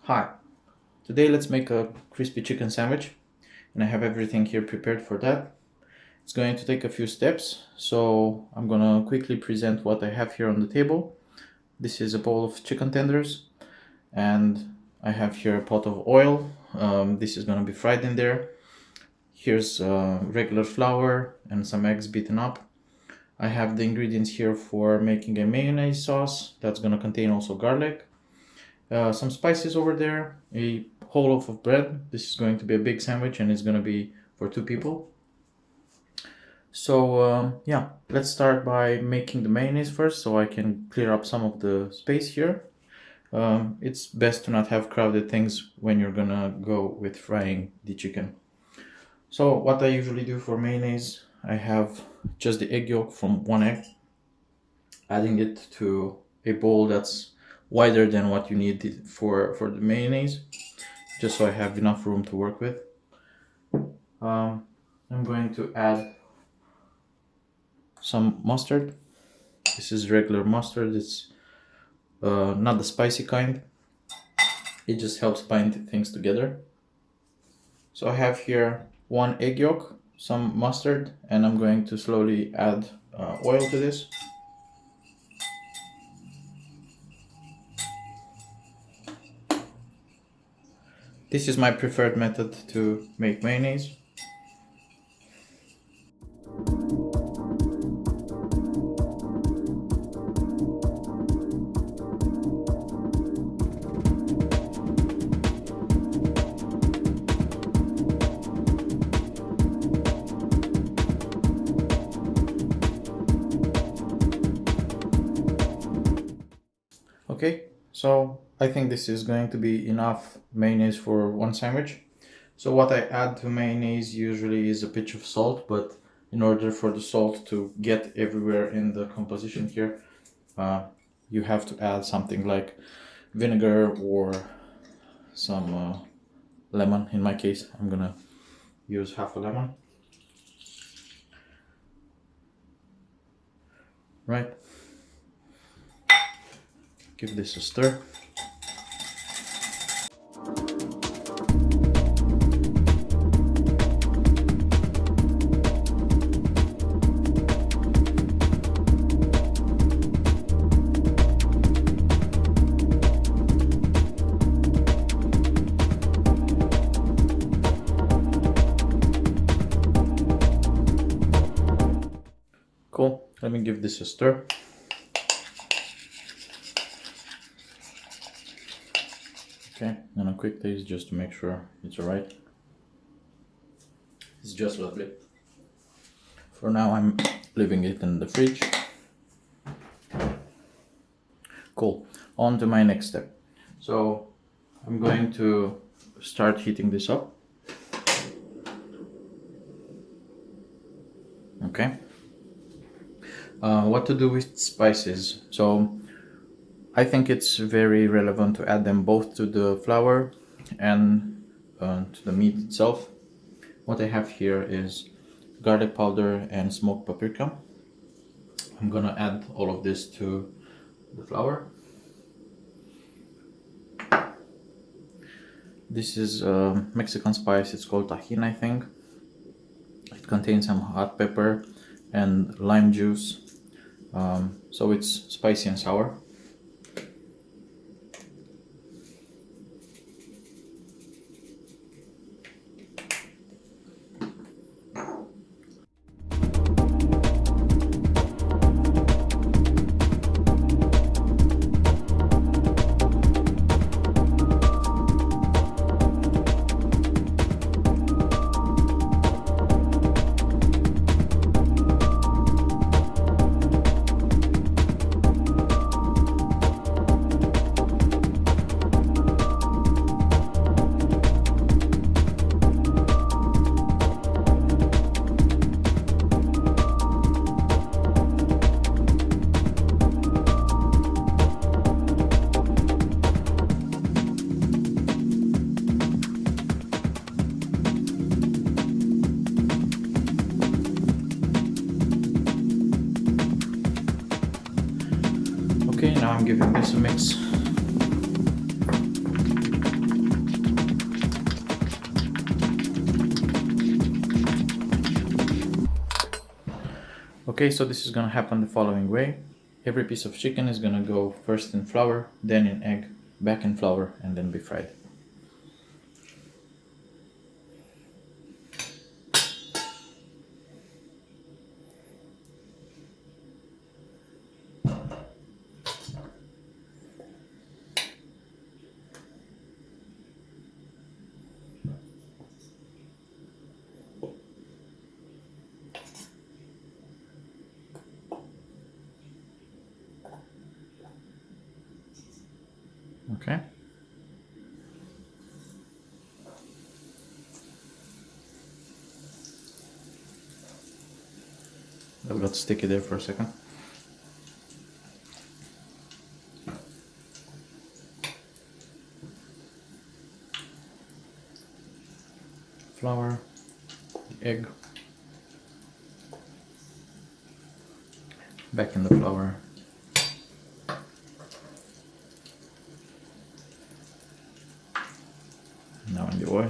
Hi, today let's make a crispy chicken sandwich and I have everything here prepared for that. It's going to take a few steps, so I'm gonna quickly present what I have here on the table. This is a bowl of chicken tenders and I have here a pot of oil. This is gonna be fried in there. Here's regular flour and some eggs beaten up. I have the ingredients here for making a mayonnaise sauce that's gonna contain also garlic. Some spices over there, a whole loaf of bread. This is going to be a big sandwich and it's going to be for 2 people. So yeah, let's start by making the mayonnaise first so I can clear up some of the space here. It's best to not have crowded things when you're gonna go with frying the chicken. So what I usually do for mayonnaise, I have just the egg yolk from one egg, adding it to a bowl that's wider than what you need for the mayonnaise, just so I have enough room to work with. I'm going to add some mustard. This is regular mustard. It's not the spicy kind. It just helps bind things together. So I have here one egg yolk, some mustard, and I'm going to slowly add oil to this. This is my preferred method to make mayonnaise. Okay, so I think this is going to be enough mayonnaise for one sandwich. So what I add to mayonnaise usually is a pinch of salt, but in order for the salt to get everywhere in the composition here, you have to add something like vinegar or some lemon. In my case, I'm gonna use half a lemon. Right. Give this a stir. Cool. Let me give this a stir. Okay, and a quick taste just to make sure it's alright. It's just lovely. For now, I'm leaving it in the fridge. Cool. On to my next step. So I'm going to start heating this up. Okay. What to do with spices? So I think it's very relevant to add them both to the flour and to the meat itself. What I have here is garlic powder and smoked paprika. I'm gonna add all of this to the flour. This is a Mexican spice, it's called tajin, I think. It contains some hot pepper and lime juice, so it's spicy and sour. Okay, now I'm giving this a mix. Okay, so this is gonna happen the following way. Every piece of chicken is gonna go first in flour, then in egg, back in flour, and then be fried. Okay. That got sticky there for a second. Flour, egg, back in the flour. Now in the oil.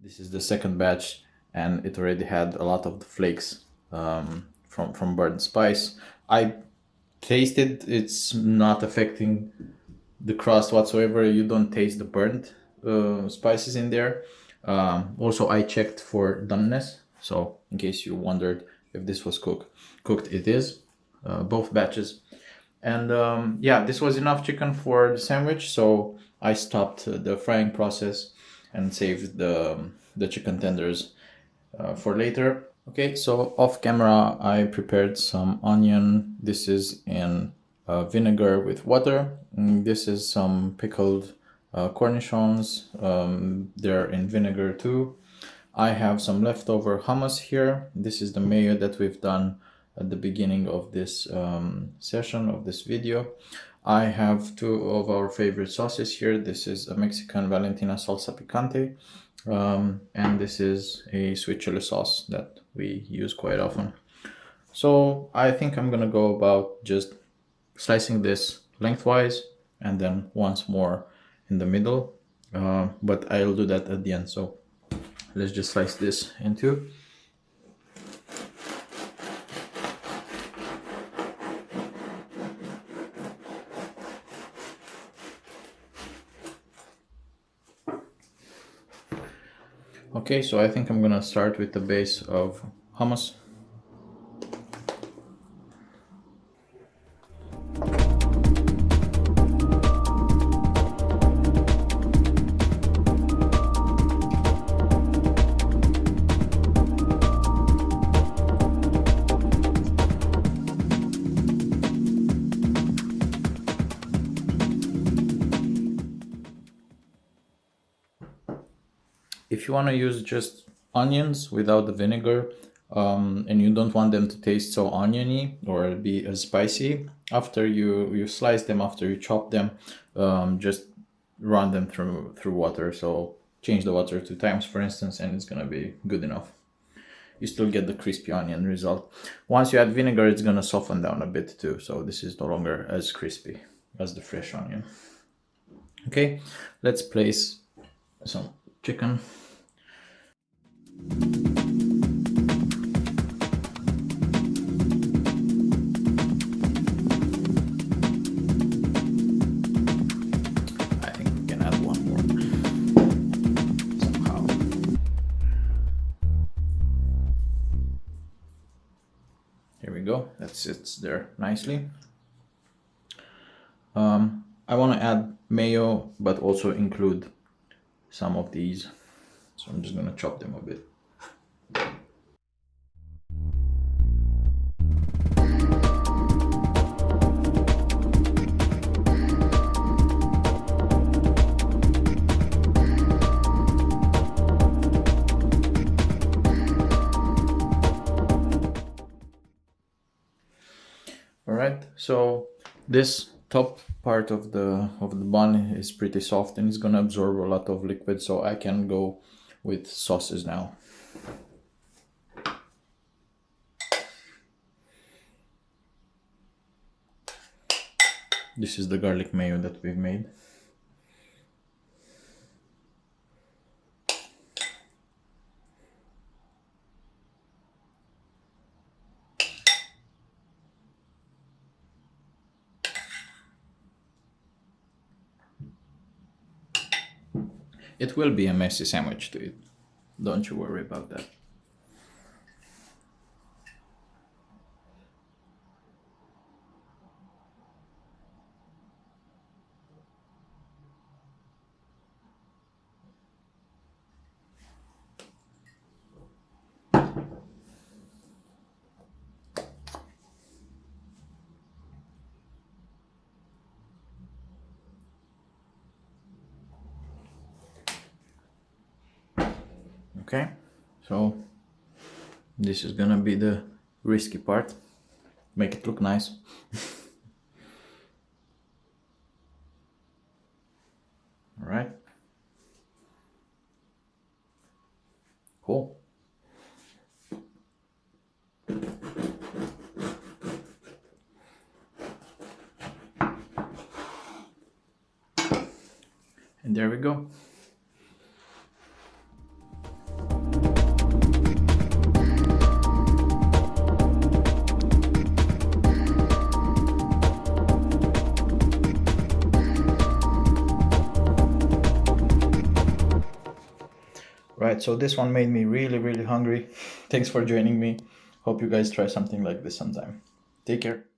This is the second batch, and it already had a lot of the flakes from burnt spice. I tasted it's not affecting the crust whatsoever. You don't taste the burnt spices in there. Also, I checked for doneness, so in case you wondered if this was cooked, it is, both batches. And yeah, this was enough chicken for the sandwich, so I stopped the frying process and saved the chicken tenders for later. Okay, so off camera I prepared some onion. This is in vinegar with water. This is some pickled cornichons. They're in vinegar too. I have some leftover hummus here. This is the mayo that we've done at the beginning of this session of this video. I have two of our favorite sauces here. This is a Mexican Valentina salsa picante, and this is a sweet chili sauce that we use quite often. So I think I'm gonna go about just slicing this lengthwise and then once more in the middle, but I'll do that at the end. So let's just slice this in two. Okay, so I think I'm gonna start with the base of hummus. If you want to use just onions without the vinegar, and you don't want them to taste so oniony or be as spicy, after you slice them, after you chop them, just run them through water. So change the water 2 times, for instance, and it's gonna be good enough. You still get the crispy onion result. Once you add vinegar, it's gonna soften down a bit too, so this is no longer as crispy as the fresh onion. Okay, let's place some chicken. I think we can add one more somehow. Here we go, that sits there nicely. I want to add mayo, but also include some of these. So I'm just gonna chop them a bit. All right, so this top part of the bun is pretty soft and it's gonna absorb a lot of liquid, so I can go with sauces now. This is the garlic mayo that we've made. It will be a messy sandwich to eat. Don't you worry about that. Okay, so this is gonna be the risky part. Make it look nice. All right. Cool. And there we go. Right, so this one made me really hungry. Thanks for joining me. Hope you guys try something like this sometime. Take care.